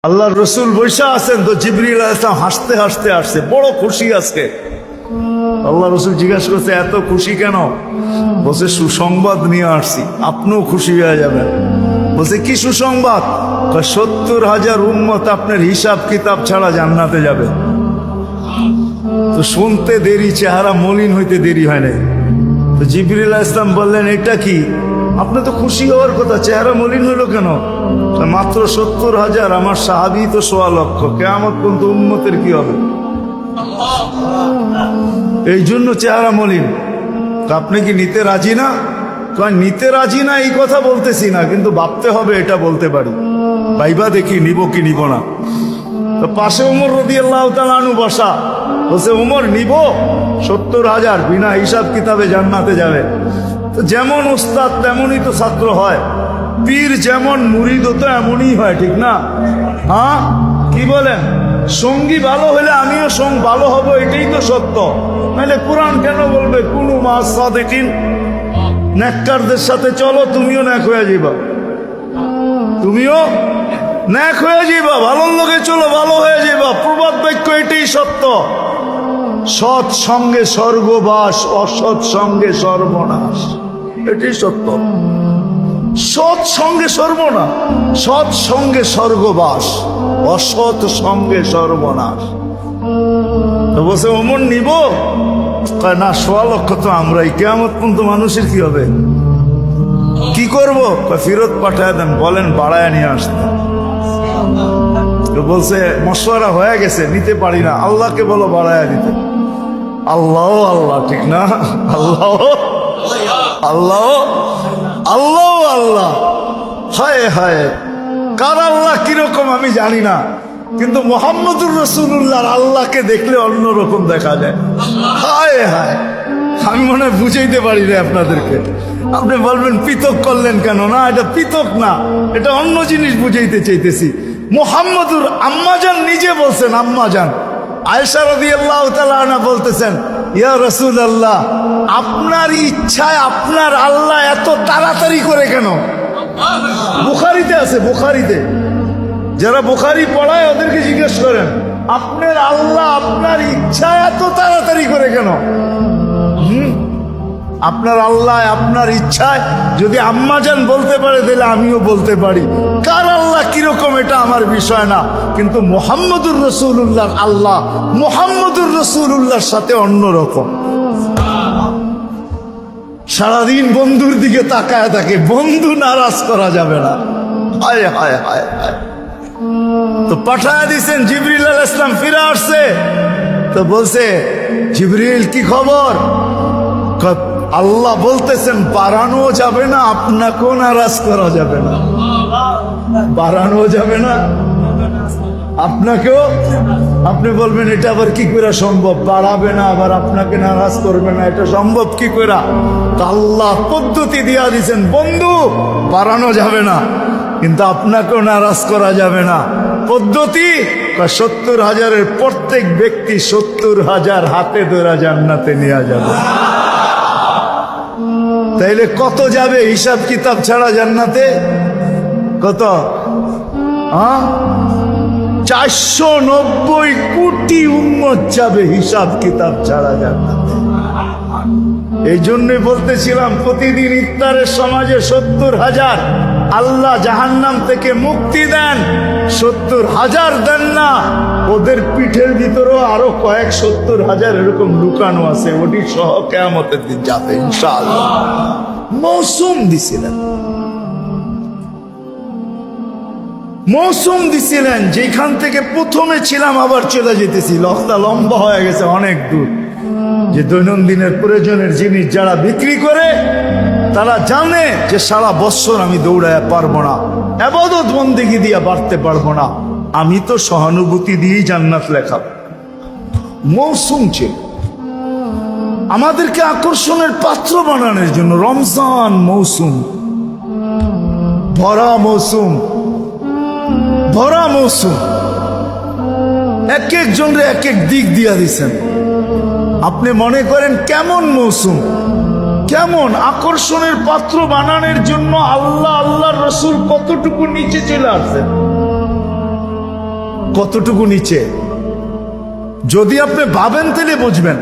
আল্লাহর রসুল বৈশা আছেন তো জিবরিল আলাইহিস সালাম হাসতে হাসতে আসছে, বড় খুশি আজকে। আল্লাহ রসুল জিজ্ঞাসা করছে এত খুশি কেন? বলছে সুসংবাদ নিয়ে আসছি, আপনিও খুশি হয়ে যাবেন। বলছে কি সুসংবাদ? 70,000 উম্মত আপনার হিসাব কিতাব ছাড়া জান্নাতে যাবে। তো শুনতে দেরি, চেহারা মলিন হইতে দেরি হয় নাই। তো জিবরিল আলাইহিস সালাম বললেন এটা কি? আপনি তো খুশি হওয়ার কথা, চেহারা মলিন হইল কেন? মাত্র 70,000, আমার সাহাবী তো 1.25 লক্ষ, কিয়ামত পর্যন্ত উম্মতের কি হবে? এই জন্য চেহারা মলিন। আপনি কি নিতে রাজি না? নিতে রাজি না এই কথা বলতেছি না, কিন্তু ভাবতে হবে এটা বলতে পারি। ভাইবা দেখি নিব কি নিব না। তো পাশে উমর রাদিয়াল্লাহু তাআলা আনহু বসা, বলছে উমর নিব 70,000, বিনা হিসাব কিতাবে জান্নাতে যাবে। তো যেমন উস্তাদ তেমনই তো ছাত্র হয়, পীর যেমন মুরিদ তো এমনই হয়, ঠিক না? হ্যাঁ কি বলেন? সঙ্গী ভালো হলে আমিও ভালো হব, এটাই তো সত্য। নাহলে কোরআন কেন বলবে কুনু মা'আস সাদিকিন? নেককারদের সাথে চলো, তুমিও নেক হয়ে যাবা, তুমিও নেক হয়ে যাবা। ভালোর লোকে চলো, ভালো হয়ে যাবা। প্রবাদ বাক্য এটাই সত্য। সৎ সঙ্গে স্বর্গবাস, অসৎ সঙ্গে সর্বনাশ, এটাই সত্য। সৎ সঙ্গে সর্বনাশ, সৎ সঙ্গে স্বর্গবাস, অসৎ সঙ্গে সর্বনাশ। তো বলছে ওমর নিব? না 1.25 লক্ষ তো আমরাই, কিয়ামত পর্যন্ত মানুষের কি হবে? কি করব? ফেরত পাঠায় দেন, বলেন বাড়ায় নিয়ে আসতে। তো বলছে মশওয়ারা হয়ে গেছে, নিতে পারি না, আল্লাহকে বলো বাড়ায় দিতে। আল্লাহ আল্লাহ, ঠিক না? আল্লাহ আল্লাহ আল্লাহ আল্লাহ, হায় হায়, কার আল্লাহ কিরকম আমি জানি না, কিন্তু মুহাম্মদুর রাসূলুল্লাহর আল্লাহকে দেখলে অন্যরকম দেখা যায়। হায় হায়, আমি মনে হয় বুঝাইতে পারি না আপনাদেরকে। আপনি বলবেন পৃথক করলেন কেন? না, এটা পৃথক না, এটা অন্য জিনিস বুঝাইতে চাইতেছি। মুহাম্মদুর আম্মাজান নিজে বলছেন, আম্মাজান আয়েশা রাদিয়াল্লাহু তাআলা আনহা বলতেছেন, ইয়া রাসূলুল্লাহ, আপনার ইচ্ছায় আপনার আল্লাহ এত তাড়াতাড়ি করে কেন? বুখারীতে আছে, বুখারীতে। যারা বুখারী পড়ায় ওদেরকে জিজ্ঞেস করেন, আপনার আল্লাহ আপনার ইচ্ছায় এত তাড়াতাড়ি করে কেন? আপনার আল্লাহ আপনার ইচ্ছায় যদি আম্মাজান বলতে পারে, তাহলে আমিও বলতে পারি। কার আল্লাহ কিরকম এটা আমার বিষয় না, কিন্তু মুহাম্মদুর রাসূলুল্লাহর আল্লাহ মুহাম্মদুর রাসূলুল্লাহর সাথে অন্যরকম। সারাদিন বন্ধুর দিকে তাকায় থাকে, বন্ধু নারাজ করা যাবে না। হায় হায় হায় হায়। তো পাঠায় দিছেন, জিবরিল আলাইহিস সালাম ফিরে আসছে। তো বলছে জিবরিল কি খবর? আল্লাহ বলতেছেন বাড়ানো যাবে না, আপনাকেও নারাজ করা যাবে না। বাড়ানো যাবে না, আপনাকেও। আপনি বলবেন এটা আবার কি করে সম্ভব? বাড়াবে না আবার আপনাকে নারাজ করবে না, এটা সম্ভব কি করে? তো আল্লাহ পদ্ধতি দিয়া দিয়েছেন, বন্ধু বাড়ানো যাবে না, কিন্তু আপনাকেও নারাজ করা যাবে না। পদ্ধতি 70,000-এর প্রত্যেক ব্যক্তি 70,000 হাতে ধরা জান্নাতে নিয়ে যাবে। তাইলে কত যাবে হিসাব কিতাব ছাড়া জান্নাতে? কত? 490 কোটি উম্মত যাবে হিসাব কিতাব ছাড়া জান্নাতে। এই জন্যই বলতেছিলাম প্রতিদিন ইফতারের সমাজে 70,000 আল্লাহ জাহান্নাম থেকে মুক্তি দেন। 70,000 দেন না, ওদের পিঠের ভিতরেও আরো কয়েক 70,000 এরকম লুকানো আছে, ওটি সহ কিয়ামতের দিন যাবে ইনশাআল্লাহ। মৌসুম দিছিলেন, মৌসুম দিছিলেন, যেখান থেকে প্রথমে ছিলাম আবার চলে যেতেছি। লক্ষ্যটা লম্বা হয়ে গেছে অনেক দূর। যে দৈনন্দিনের প্রয়োজনের জিনিস যারা বিক্রি করে, তারা জানে যে সারা বছর আমি দৌড়ায় পারবো না, ইবাদত বন্দেগী দিয়ে বাড়তে পারবো না, আমি তো সহানুভূতি দিয়েই জান্নাত লেখা। মৌসুম ছিল আমাদেরকে আকর্ষণের পাত্র বানানোর জন্য। রমজান মৌসুম, ভরা মৌসুম, ভরা মৌসুম, এক একজনরে এক এক দিক দিয়া দিছেন। আপনি মনে করেন কেমন মৌসুম, কেমন আকর্ষণের পাত্র বানানোর জন্য আল্লাহ আল্লাহর রাসূল কতটুকু নিচে চলে আসছেন। কতটুকু নিচে। যদি আপনি ভাবেন তাহলে বুঝবেন।